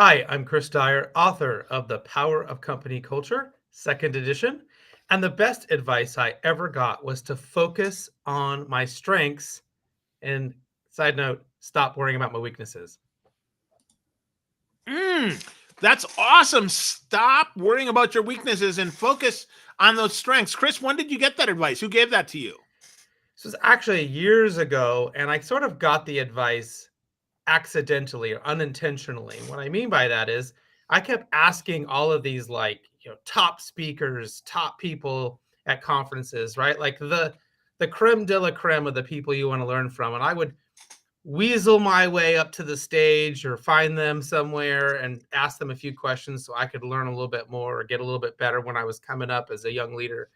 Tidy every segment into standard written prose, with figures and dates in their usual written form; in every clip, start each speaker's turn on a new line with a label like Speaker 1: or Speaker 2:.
Speaker 1: Hi, I'm Chris Dyer, author of The Power of Company Culture, second edition. And the best advice I ever got was to focus on my strengths and, side note, stop worrying about my weaknesses.
Speaker 2: That's awesome. Stop worrying about your weaknesses and focus on those strengths. Chris, when did you get that advice? Who gave that to you?
Speaker 1: This was actually years ago, and I sort of got the advice accidentally or unintentionally. What I mean by that is I kept asking all of these top speakers, top people at conferences, right? Like the creme de la creme of the people you want to learn from. And I would weasel my way up to the stage or find them somewhere and ask them a few questions so I could learn a little bit more or get a little bit better when I was coming up as a young leader.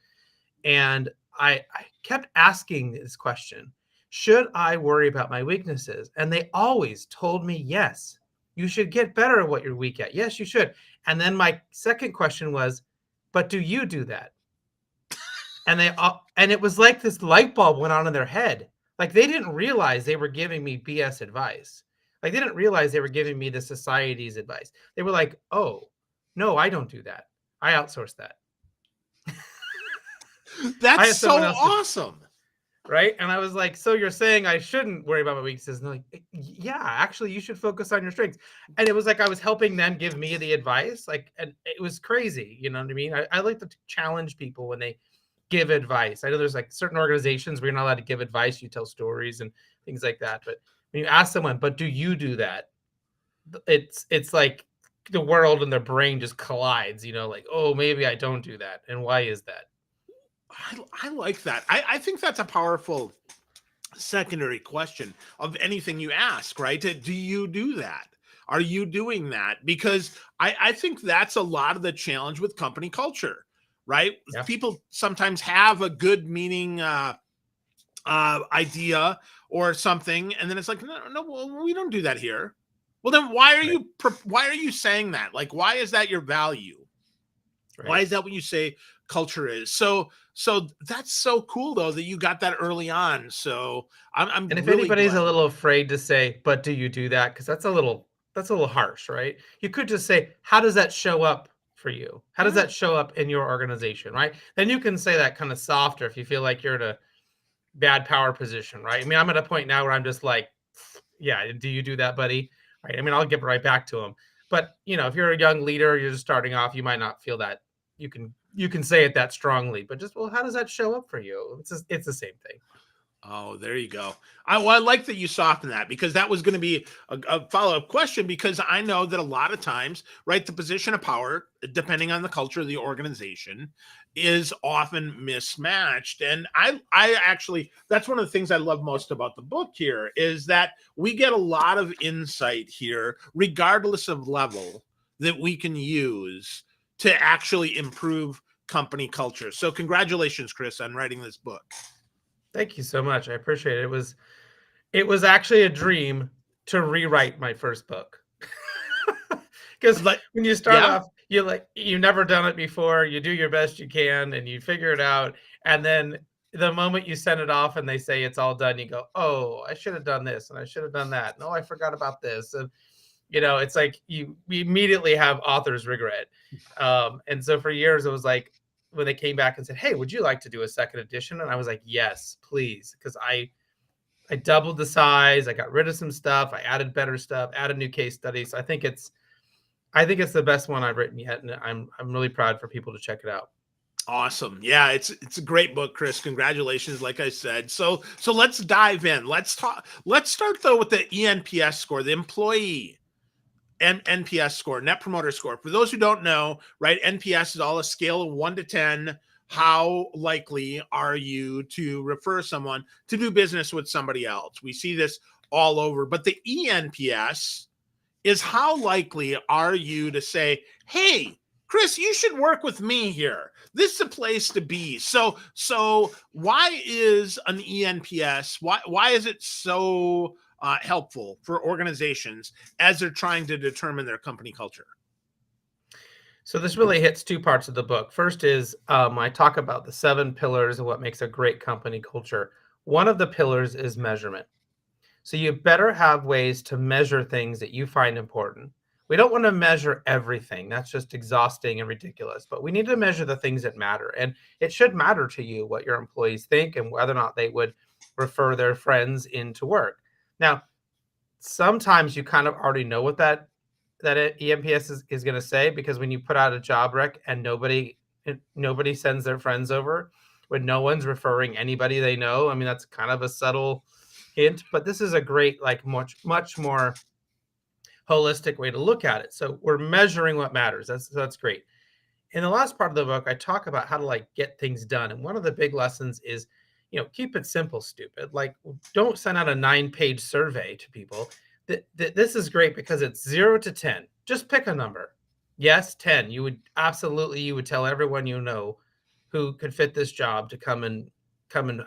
Speaker 1: And I kept asking this question: should I worry about my weaknesses? And they always told me, yes, you should get better at what you're weak at. Yes, you should. And then my second question was, but do you do that? And it was like this light bulb went on in their head. Like they didn't realize they were giving me BS advice. Like they didn't realize they were giving me the society's advice. They were like, oh, no, I don't do that. I outsource that. I
Speaker 2: That's
Speaker 1: have
Speaker 2: so
Speaker 1: someone else to,
Speaker 2: awesome.
Speaker 1: right? And I was like, so you're saying I shouldn't worry about my weaknesses? And they're like, yeah, actually, you should focus on your strengths. And it was like I was helping them give me the advice. Like, and it was crazy. You know what I mean? I like to challenge people when they give advice. I know there's like certain organizations where you're not allowed to give advice. You tell stories and things like that. But when you ask someone, but do you do that? It's like the world and their brain just collides, like, oh, maybe I don't do that. And why is that?
Speaker 2: I like that. I think that's a powerful secondary question of anything you ask, right? Do you do that? Are you doing that? Because I think that's a lot of the challenge with company culture, right?
Speaker 1: Yeah.
Speaker 2: People sometimes have a good meaning idea or something, and then it's like, no, well, we don't do that here. Well, then why
Speaker 1: Right.
Speaker 2: are you saying that? Like, why is that your value? Why
Speaker 1: Right.
Speaker 2: is that what you say culture is? So that's so cool though that you got that early on. So I'm
Speaker 1: And if
Speaker 2: really
Speaker 1: anybody's a
Speaker 2: glad.
Speaker 1: little afraid to say, but do you do that? Because that's a little harsh, right? You could just say, how does that show up for you? How does
Speaker 2: Yeah.
Speaker 1: that show up in your organization, right? Then you can say that kind of softer if you feel like you're in a bad power position, right? I mean, I'm at a point now where I'm just like, yeah, do you do that, buddy? Right. I mean, I'll get right back to him. But if you're a young leader, you're just starting off, you might not feel that you can say it that strongly, but just, well, how does that show up for you? It's the same thing.
Speaker 2: Oh, there you go. I like that you softened that because that was going to be a follow-up question because I know that a lot of times, right, the position of power, depending on the culture of the organization, is often mismatched. And I actually, that's one of the things I love most about the book here is that we get a lot of insight here, regardless of level, that we can use to actually improve company culture. So congratulations, Chris, on writing this book.
Speaker 1: Thank you so much. I appreciate it. It was actually a dream to rewrite my first book. Because
Speaker 2: Like,
Speaker 1: when you start
Speaker 2: yeah.
Speaker 1: off, you've never done it before, you do your best you can and you figure it out. And then the moment you send it off and they say it's all done, you go, oh, I should have done this and I should have done that. No, I forgot about this. And it's like we immediately have author's regret. And so for years it was like when they came back and said, hey, would you like to do a second edition? And I was like, yes, please. Because I doubled the size, I got rid of some stuff, I added better stuff, added new case studies. I think it's the best one I've written yet, and I'm really proud for people to check it out.
Speaker 2: Awesome. Yeah, it's a great book, Chris. Congratulations, like I said. So let's dive in. Let's start though with the ENPS score, the employee and NPS score, net promoter score. For those who don't know, right, NPS is all a scale of 1 to 10. How likely are you to refer someone to do business with somebody else? We see this all over, but the ENPS is how likely are you to say, hey, Chris, you should work with me here. This is a place to be. So why is an ENPS? Why is it so helpful for organizations as they're trying to determine their company culture?
Speaker 1: So this really hits two parts of the book. First is I talk about the 7 pillars of what makes a great company culture. One of the pillars is measurement. So you better have ways to measure things that you find important. We don't want to measure everything. That's just exhausting and ridiculous. But we need to measure the things that matter. And it should matter to you what your employees think and whether or not they would refer their friends into work. Now, sometimes you kind of already know what that EMPS is going to say, because when you put out a job rec and nobody sends their friends over, when no one's referring anybody they know, I mean, that's kind of a subtle hint, but this is a great, like, much more holistic way to look at it. So we're measuring what matters. That's great. In the last part of the book, I talk about how to, like, get things done. And one of the big lessons is, keep it simple, stupid. Like, don't send out a 9-page survey to people. This is great because it's 0 to 10. Just pick a number. Yes, 10. You would tell everyone who could fit this job to come and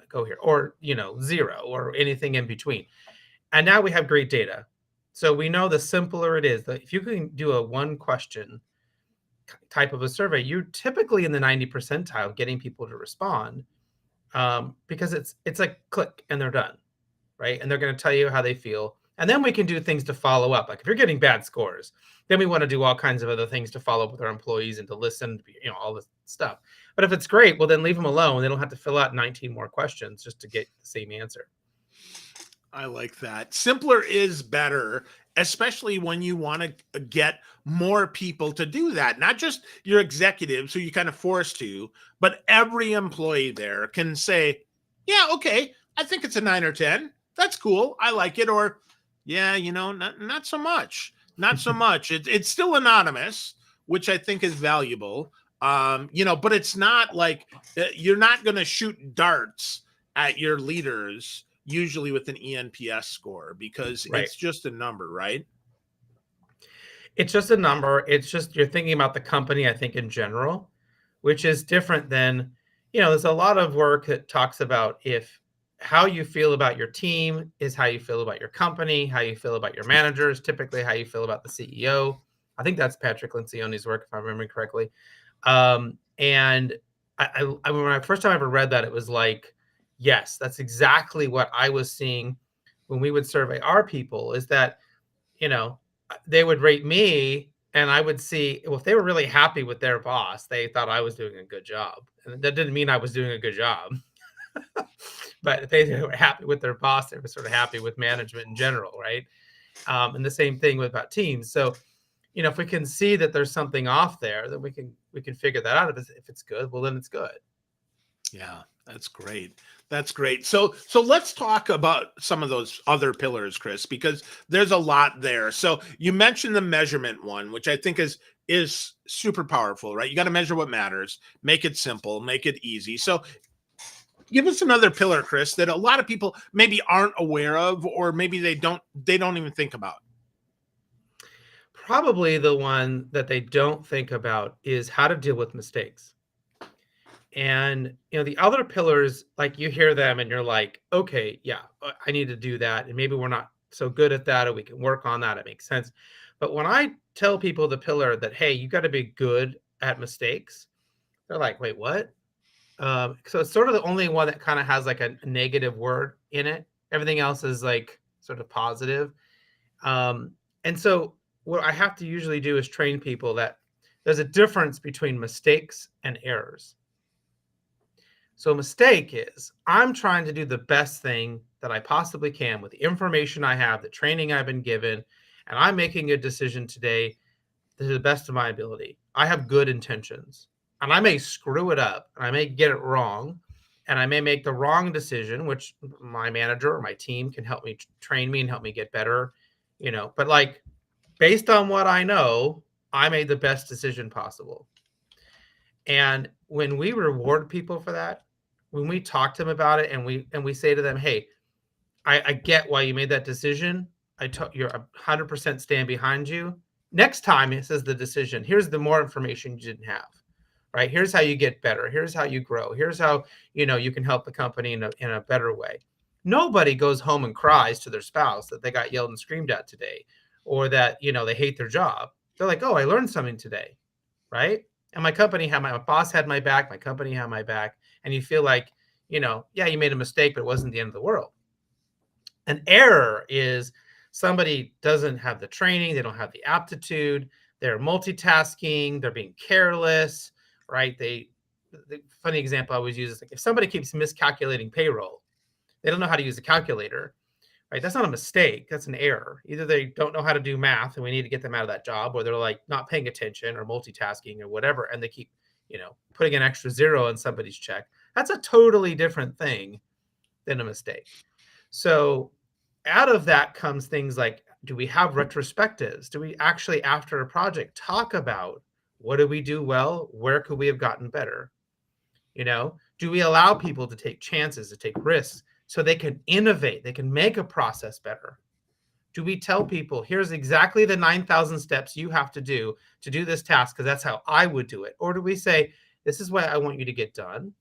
Speaker 1: go here, or 0 or anything in between. And now we have great data. So we know the simpler it is, that if you can do a 1-question type of a survey, you're typically in the 90 percentile getting people to respond, because it's like click and they're done, right? And they're going to tell you how they feel. And then we can do things to follow up. Like if you're getting bad scores, then we want to do all kinds of other things to follow up with our employees and to listen, all this stuff. But if it's great, well, then leave them alone. They don't have to fill out 19 more questions just to get the same answer.
Speaker 2: I like that. Simpler is better, especially when you want to get more people to do that. Not just your executives who you kind of forced to, but every employee there can say, yeah, okay, I think it's a 9 or 10. That's cool. I like it. Or, yeah, not so much. Not so much. It's still anonymous, which I think is valuable. But it's not like you're not going to shoot darts at your leaders usually with an ENPS score, because
Speaker 1: Right.
Speaker 2: it's just a number, right?
Speaker 1: It's just a number. It's just, you're thinking about the company, I think, in general, which is different than, there's a lot of work that talks about if how you feel about your team is how you feel about your company, how you feel about your managers, typically how you feel about the CEO. I think that's Patrick Lencioni's work, if I'm remembering correctly. And when I first time I ever read that, it was like, yes, that's exactly what I was seeing when we would survey our people, is that, they would rate me and I would see, well, if they were really happy with their boss, they thought I was doing a good job. And that didn't mean I was doing a good job. But if they were happy with their boss, they were sort of happy with management in general, right? And the same thing about teams. So, if we can see that there's something off there, then we can figure that out. If it's good, well, then it's good.
Speaker 2: Yeah, that's great. That's great. So let's talk about some of those other pillars, Chris, because there's a lot there. So you mentioned the measurement one, which I think is super powerful, right? You got to measure what matters, make it simple, make it easy. So give us another pillar, Chris, that a lot of people maybe aren't aware of, or maybe they don't even think about.
Speaker 1: Probably the one that they don't think about is how to deal with mistakes. And, the other pillars, like, you hear them and you're like, okay, yeah, I need to do that. And maybe we're not so good at that, or we can work on that. It makes sense. But when I tell people the pillar that, hey, you got to be good at mistakes, they're like, wait, what? So it's sort of the only one that kind of has like a negative word in it. Everything else is like sort of positive. And so what I have to usually do is train people that there's a difference between mistakes and errors. So a mistake is I'm trying to do the best thing that I possibly can with the information I have, the training I've been given, and I'm making a decision today to the best of my ability. I have good intentions, and I may screw it up, and I may get it wrong, and I may make the wrong decision, which my manager or my team can help me train me and help me get better, but like, based on what I know, I made the best decision possible. And when we reward people for that, when we talk to them about it, and we say to them, hey, I get why you made that decision. You're 100% stand behind you. Next time it says the decision, here's the more information you didn't have, right? Here's how you get better. Here's how you grow. Here's how, you can help the company in a better way. Nobody goes home and cries to their spouse that they got yelled and screamed at today, or that, they hate their job. They're like, oh, I learned something today, right? And my boss had my back, my company had my back. And you feel like, yeah, you made a mistake, but it wasn't the end of the world. An error is somebody doesn't have the training, they don't have the aptitude, they're multitasking, they're being careless, right? The funny example I always use is like if somebody keeps miscalculating payroll, they don't know how to use a calculator, right? That's not a mistake. That's an error. Either they don't know how to do math and we need to get them out of that job, or they're like not paying attention or multitasking or whatever. And they keep, putting an extra zero on somebody's check. That's a totally different thing than a mistake. So out of that comes things like, do we have retrospectives? Do we actually, after a project, talk about what did we do well? Where could we have gotten better? Do we allow people to take chances, to take risks so they can innovate? They can make a process better. Do we tell people, here's exactly the 9,000 steps you have to do this task, because that's how I would do it? Or do we say, this is what I want you to get done.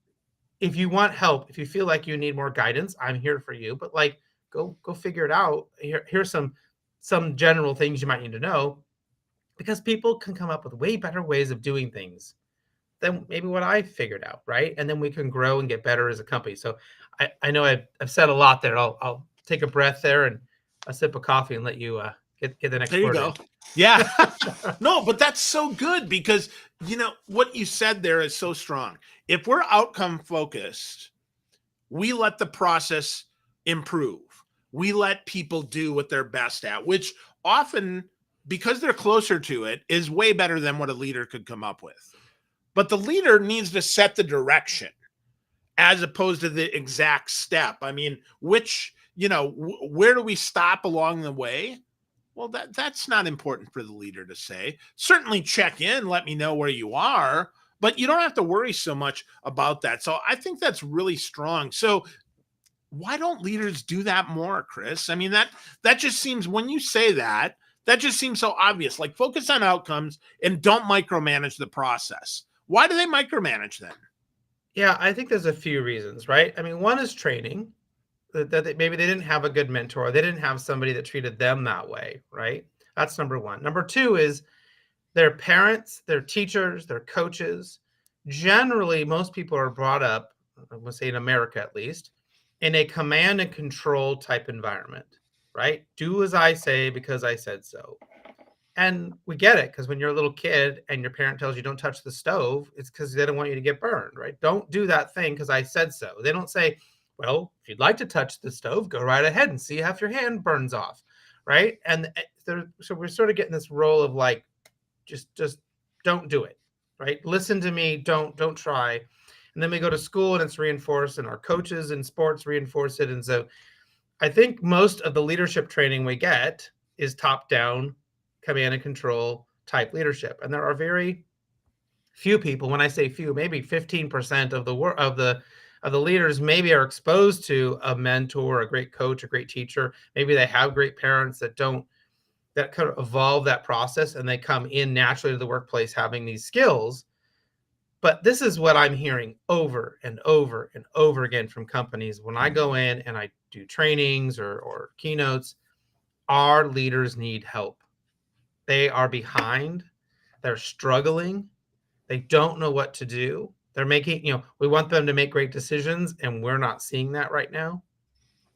Speaker 1: If you want help, if you feel like you need more guidance, I'm here for you. But like, go figure it out. Here's some general things you might need to know, because people can come up with way better ways of doing things than maybe what I figured out, right? And then we can grow and get better as a company. So I know I've said a lot there. I'll take a breath there and a sip of coffee and let you get the next
Speaker 2: There you
Speaker 1: word
Speaker 2: go.
Speaker 1: in.
Speaker 2: Yeah. No, but that's so good, because what you said there is so strong. If we're outcome focused, we let the process improve. We let people do what they're best at, which often, because they're closer to it, is way better than what a leader could come up with. But the leader needs to set the direction as opposed to the exact step. I mean, where do we stop along the way? Well, that's not important for the leader to say. Certainly check in, let me know where you are, but you don't have to worry so much about that. So I think that's really strong. So why don't leaders do that more, Chris? I mean, that just seems, when you say that just seems so obvious. Like, focus on outcomes and don't micromanage the process. Why do they micromanage then?
Speaker 1: Yeah, I think there's a few reasons, right? I mean, one is training, that maybe they didn't have a good mentor. They didn't have somebody that treated them that way, right? That's number one. Number two is their parents, their teachers, their coaches. Generally, most people are brought up, I'm going to say in America at least, in a command and control type environment, right? Do as I say because I said so. And we get it, because when you're a little kid and your parent tells you don't touch the stove, it's because they don't want you to get burned, right? Don't do that thing because I said so. They don't say, well, if you'd like to touch the stove, go right ahead and see if your hand burns off, right? And so we're sort of getting this role of like, just don't do it, right? Listen to me, don't try. And then we go to school and it's reinforced, and our coaches in sports reinforce it. And so I think most of the leadership training we get is top down, command and control type leadership. And there are very few people, when I say few, maybe 15% of the leaders maybe are exposed to a mentor, a great coach, a great teacher. Maybe they have great parents that kind of evolve that process, and they come in naturally to the workplace having these skills. But this is what I'm hearing over and over and over again from companies when I go in and I do trainings or keynotes. Our leaders need help. They are behind. They're struggling. They don't know what to do. They're making, we want them to make great decisions, and we're not seeing that right now,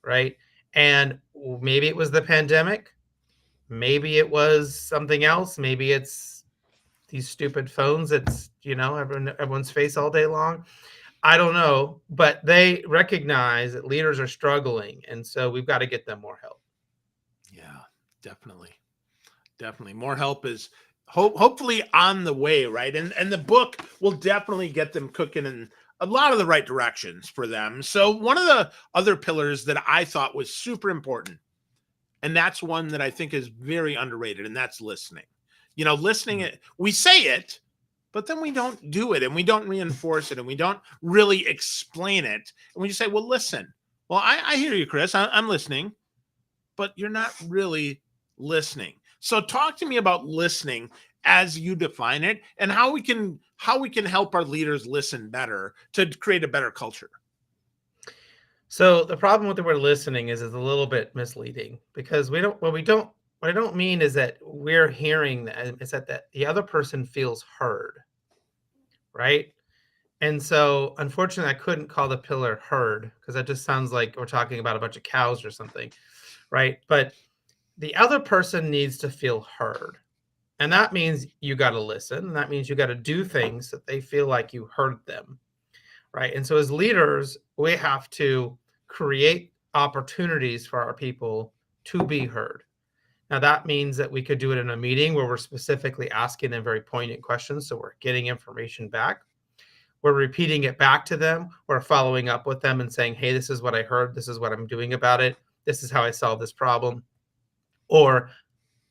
Speaker 1: right? And maybe it was the pandemic. Maybe it was something else. Maybe it's these stupid phones that's, everyone's face all day long. I don't know, but they recognize that leaders are struggling, and so we've got to get them more help.
Speaker 2: Yeah, definitely. Definitely. More help is hopefully on the way, right? And the book will definitely get them cooking in a lot of the right directions for them. So one of the other pillars that I thought was super important, and that's one that I think is very underrated, and that's listening. Listening, we say it, but then we don't do it, and we don't reinforce it, and we don't really explain it. And we just say, well, listen. Well, I hear you, Chris. I'm listening, but you're not really listening. So talk to me about listening as you define it, and how we can help our leaders listen better to create a better culture.
Speaker 1: So the problem with the word listening is it's a little bit misleading, because what I don't mean is that we're hearing that, it's that the other person feels heard, right? And so unfortunately I couldn't call the pillar heard, because that just sounds like we're talking about a bunch of cows or something, right? But the other person needs to feel heard. And that means you got to listen. And that means you got to do things that they feel like you heard them. Right. And so as leaders, we have to create opportunities for our people to be heard. Now, that means that we could do it in a meeting where we're specifically asking them very poignant questions. So we're getting information back. We're repeating it back to them. We're following up with them and saying, hey, this is what I heard. This is what I'm doing about it. This is how I solved this problem. Or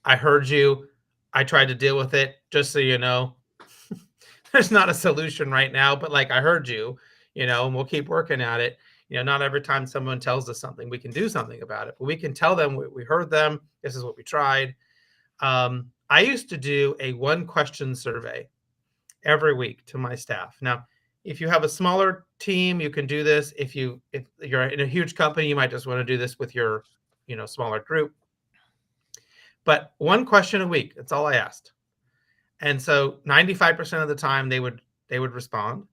Speaker 1: I heard you. I tried to deal with it. Just so you know, there's not a solution right now, but like I heard you, and we'll keep working at it. Not every time someone tells us something, we can do something about it, but we can tell them we heard them. This is what we tried. I used to do a 1-question survey every week to my staff. Now, if you have a smaller team, you can do this. If you're in a huge company, you might just want to do this with your, smaller group. But 1 question a week, that's all I asked. And so 95% of the time they would respond.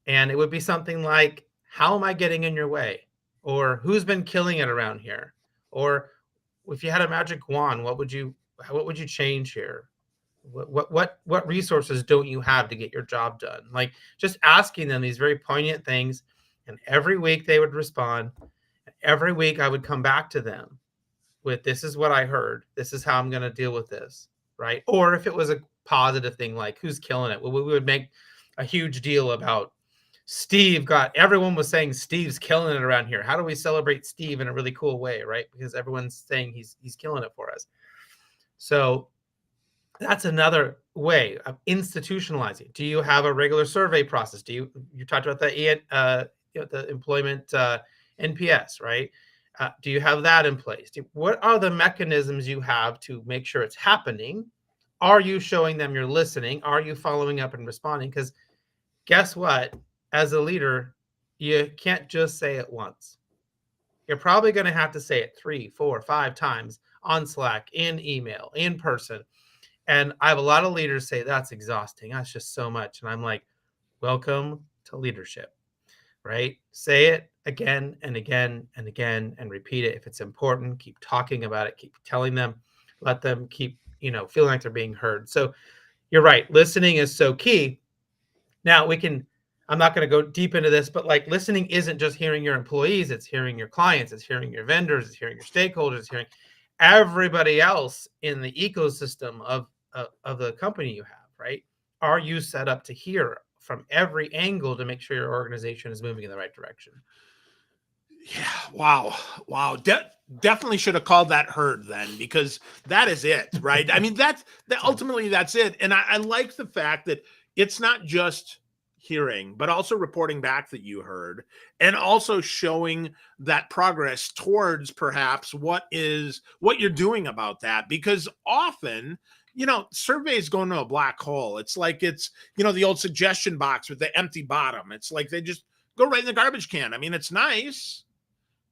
Speaker 1: And it would be something like, how am I getting in your way? Or who's been killing it around here? Or if you had a magic wand, what would you change here? What resources don't you have to get your job done? Like, just asking them these very poignant things. And every week they would respond. Every week I would come back to them with, this is what I heard. This is how I'm going to deal with this. Right. Or if it was a positive thing, like who's killing it, well, we would make a huge deal about everyone was saying Steve's killing it around here. How do we celebrate Steve in a really cool way? Right. Because everyone's saying he's killing it for us. So that's another way of institutionalizing. Do you have a regular survey process? You talked about the the employment NPS, right? Do you have that in place? What are the mechanisms you have to make sure it's happening? Are you showing them you're listening? Are you following up and responding? Because guess what? As a leader, you can't just say it once. You're probably going to have to say it 3, 4, 5 times on Slack, in email, in person. And I have a lot of leaders say, that's exhausting. That's just so much. And I'm like, welcome to leadership, right? Say it again and again and again and repeat it. If it's important, keep talking about it, keep telling them, let them keep, feeling like they're being heard. So you're right. Listening is so key. Now I'm not going to go deep into this, but like, listening isn't just hearing your employees. It's hearing your clients. It's hearing your vendors. It's hearing your stakeholders. It's hearing everybody else in the ecosystem of the company you have, right? Are you set up to hear from every angle to make sure your organization is moving in the right direction?
Speaker 2: Yeah. Wow. Definitely should have called that heard then, because that is it, right? I mean, that ultimately that's it. And I like the fact that it's not just hearing, but also reporting back that you heard, and also showing that progress towards perhaps what you're doing about that. Because often, surveys go into a black hole. It's like the old suggestion box with the empty bottom. It's like they just go right in the garbage can. I mean, it's nice.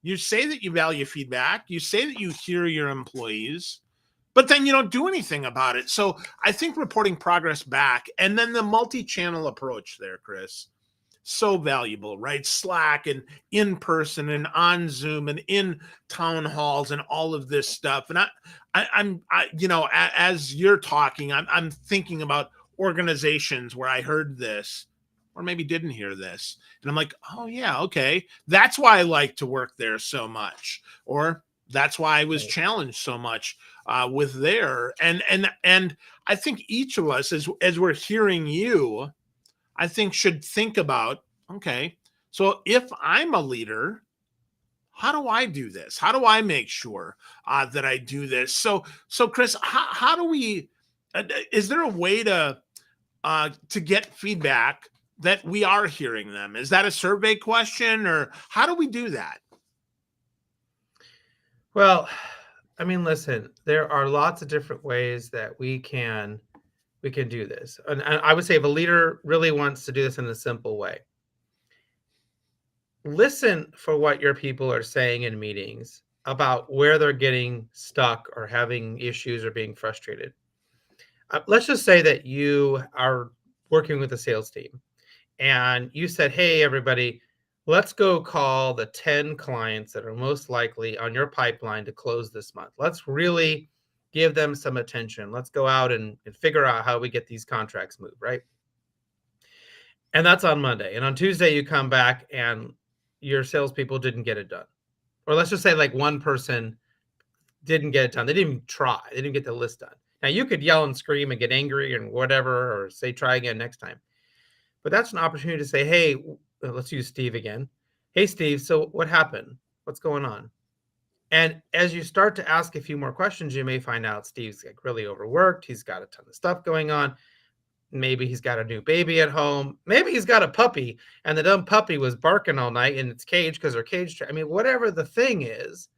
Speaker 2: You say that you value feedback. You say that you hear your employees, but then you don't do anything about it. So I think reporting progress back, and then the multi-channel approach there, Chris, so valuable, right? Slack and in person and on Zoom and in town halls and all of this stuff. And I'm as you're talking, I'm thinking about organizations where I heard this, or maybe didn't hear this, and I'm like, oh yeah, okay, that's why I like to work there so much, or that's why I was challenged so much with there. And I think each of us, as we're hearing you, I think should think about, okay, so if I'm a leader, how do I do this? How do I make sure that I do this? So Chris, how do we? Is there a way to get feedback that we are hearing them? Is that a survey question, or how do we do that?
Speaker 1: Well, I mean, listen, there are lots of different ways that we can do this. And I would say if a leader really wants to do this in a simple way, listen for what your people are saying in meetings about where they're getting stuck or having issues or being frustrated. Let's just say that you are working with a sales team and you said, hey, everybody, let's go call the 10 clients that are most likely on your pipeline to close this month. Let's really give them some attention. Let's go out and figure out how we get these contracts moved, right? And that's on Monday. And on Tuesday, you come back and your salespeople didn't get it done. Or let's just say like one person didn't get it done. They didn't even try. They didn't get the list done. Now you could yell and scream and get angry and whatever, or say, try again next time. But that's an opportunity to say, hey, let's use Steve again. Hey, Steve, so what happened? What's going on? And as you start to ask a few more questions, you may find out Steve's like really overworked. He's got a ton of stuff going on. Maybe he's got a new baby at home. Maybe he's got a puppy and the dumb puppy was barking all night in its cage because they're caged. I mean, whatever the thing is,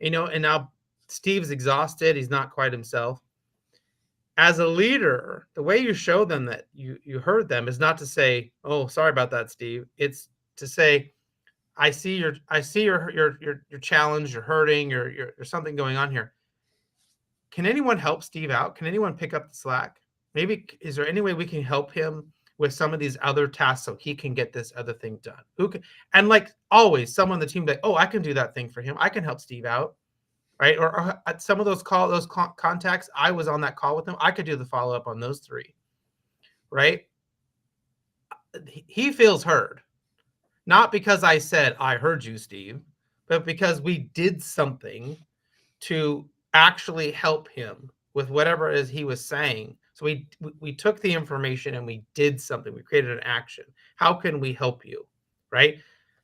Speaker 1: and now Steve's exhausted. He's not quite himself. As a leader, the way you show them that you heard them is not to say, "Oh, sorry about that, Steve." It's to say, "I see your challenge. You're hurting. There's something going on here. Can anyone help Steve out? Can anyone pick up the slack? Maybe is there any way we can help him with some of these other tasks so he can get this other thing done? Who can?" And like always, someone on the team like, "Oh, I can do that thing for him. I can help Steve out." Right? Or at some of those contacts, I was on that call with them. I could do the follow up on those 3. Right? He feels heard. Not because I said, "I heard you, Steve," but because we did something to actually help him with whatever it is he was saying. So we took the information and we did something. We created an action. How can we help you? Right?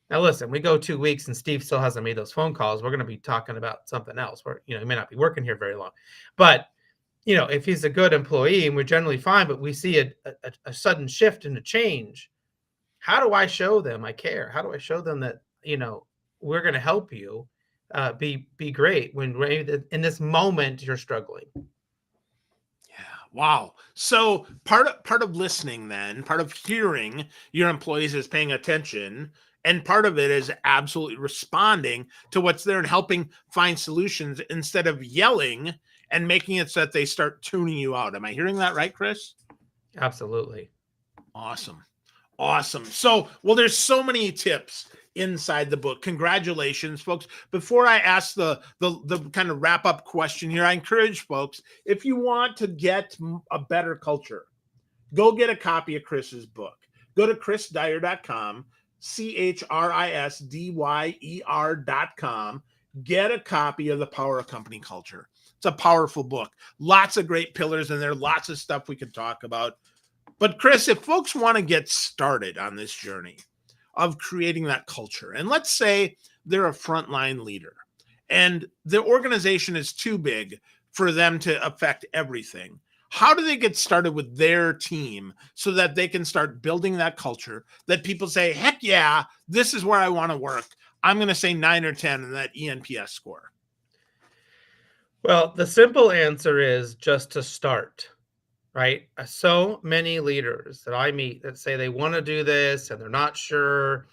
Speaker 1: Now, listen, we go 2 weeks and Steve still hasn't made those phone calls. We're going to be talking about something else where, he may not be working here very long. But, if he's a good employee and we're generally fine, but we see a sudden shift and a change, how do I show them I care? How do I show them that, we're going to help you be great when in this moment you're struggling?
Speaker 2: Wow. So part of listening, then part of hearing your employees is paying attention, and part of it is absolutely responding to what's there and helping find solutions instead of yelling and making it so that they start tuning you out. Am I hearing that right, Chris?
Speaker 1: Absolutely.
Speaker 2: Awesome. So, well, there's so many tips inside the book. Congratulations, folks. Before I ask the kind of wrap up question here, I encourage folks, if you want to get a better culture, go get a copy of Chris's book. Go to chrisdyer.com, CHRISDYER.com. Get a copy of The Power of Company Culture. It's a powerful book. Lots of great pillars in there. Lots of stuff we could talk about. But Chris, if folks want to get started on this journey of creating that culture, and let's say they're a frontline leader and the organization is too big for them to affect everything, how do they get started with their team so that they can start building that culture that people say, heck yeah, this is where I want to work? I'm going to say 9 or 10 in that ENPS score.
Speaker 1: Well, the simple answer is just to start. Right? So many leaders that I meet that say they want to do this and they're not sure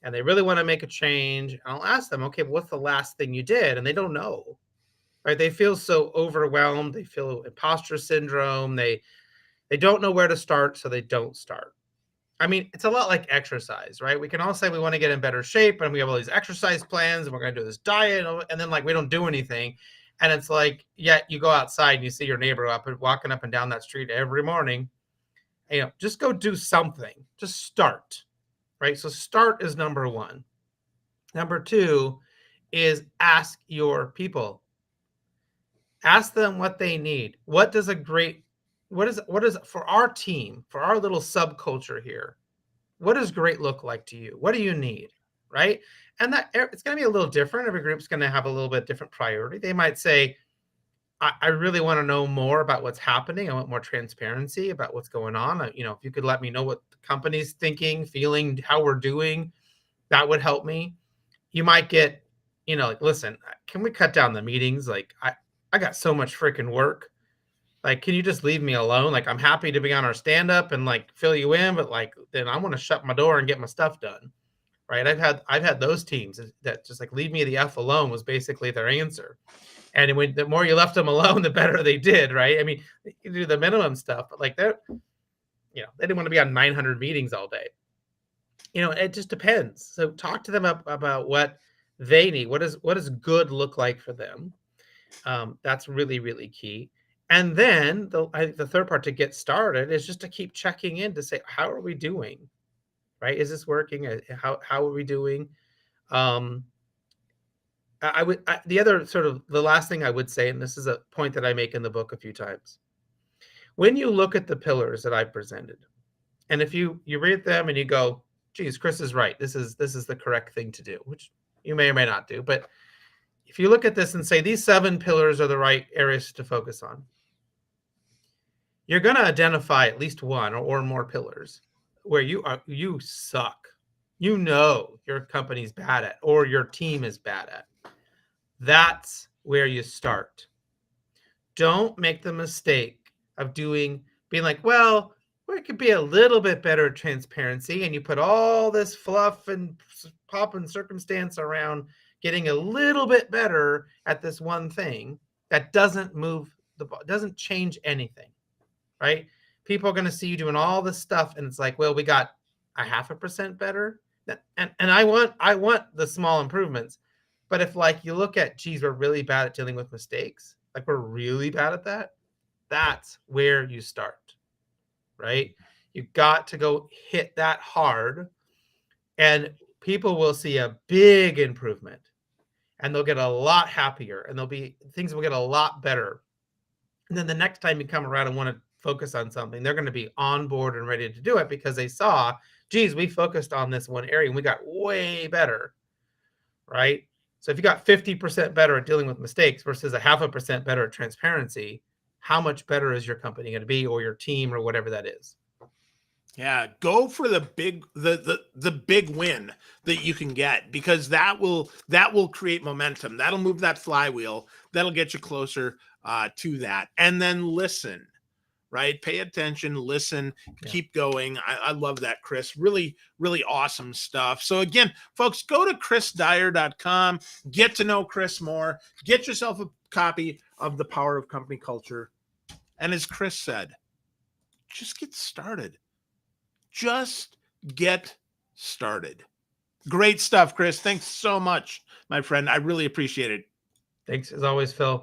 Speaker 1: and they really want to make a change. And I'll ask them, okay, what's the last thing you did? And they don't know. Right? They feel so overwhelmed. They feel imposter syndrome. They don't know where to start, so they don't start. I mean, it's a lot like exercise, right? We can all say we want to get in better shape and we have all these exercise plans and we're going to do this diet and then like we don't do anything. And it's like, yeah, you go outside and you see your neighbor walking up and down that street every morning. Just go do something. Just start, right? So start is number 1. Number 2 is ask your people. Ask them what they need. What is for our team, for our little subculture here? What does great look like to you? What do you need? Right? And that it's going to be a little different. Every group's going to have a little bit different priority. They might say, I really want to know more about what's happening. I want more transparency about what's going on. If you could let me know what the company's thinking, feeling, how we're doing, that would help me. You might get, like, listen, can we cut down the meetings? Like, I got so much freaking work. Like, can you just leave me alone? Like, I'm happy to be on our stand-up and like fill you in, but like, then I want to shut my door and get my stuff done. Right. I've had those teams that just like leave me the F alone was basically their answer. And the more you left them alone, the better they did. Right. I mean, you do the minimum stuff, but like they didn't want to be on 900 meetings all day. It just depends. So talk to them about what they need. What does good look like for them? That's really, really key. And then the third part to get started is just to keep checking in to say, how are we doing? Right? Is this working? How are we doing? Um, the other sort of the last thing I would say, and this is a point that I make in the book a few times, when you look at the pillars that I presented, and if you read them and you go, geez, Chris is right. This is the correct thing to do, which you may or may not do. But if you look at this and say these 7 pillars are the right areas to focus on, you're going to identify at least one or more pillars where you suck. Your company's bad at, or your team is bad at. That's where you start. Don't make the mistake of being like, well, it could be a little bit better at transparency, and you put all this fluff and pop and circumstance around getting a little bit better at this one thing that doesn't doesn't change anything, right? People are going to see you doing all this stuff, and it's like, well, we got a 0.5% better, and I want the small improvements. But if like you look at, geez, we're really bad at dealing with mistakes, like we're really bad at that, that's where you start, right? You've got to go hit that hard, and people will see a big improvement, and they'll get a lot happier, and things will get a lot better. And then the next time you come around and want to focus on something, they're going to be on board and ready to do it because they saw, geez, we focused on this one area and we got way better, right? So if you got 50% better at dealing with mistakes versus a 0.5% better at transparency, how much better is your company going to be, or your team, or whatever that is?
Speaker 2: Yeah, go for the big win that you can get, because that will create momentum. That'll move that flywheel. That'll get you closer to that. And then listen, right? Pay attention, listen, keep going. I love that, Chris. Really, really awesome stuff. So again, folks, go to chrisdyer.com, get to know Chris more, get yourself a copy of The Power of Company Culture. And as Chris said, just get started. Just get started. Great stuff, Chris. Thanks so much, my friend. I really appreciate it.
Speaker 1: Thanks as always, Phil.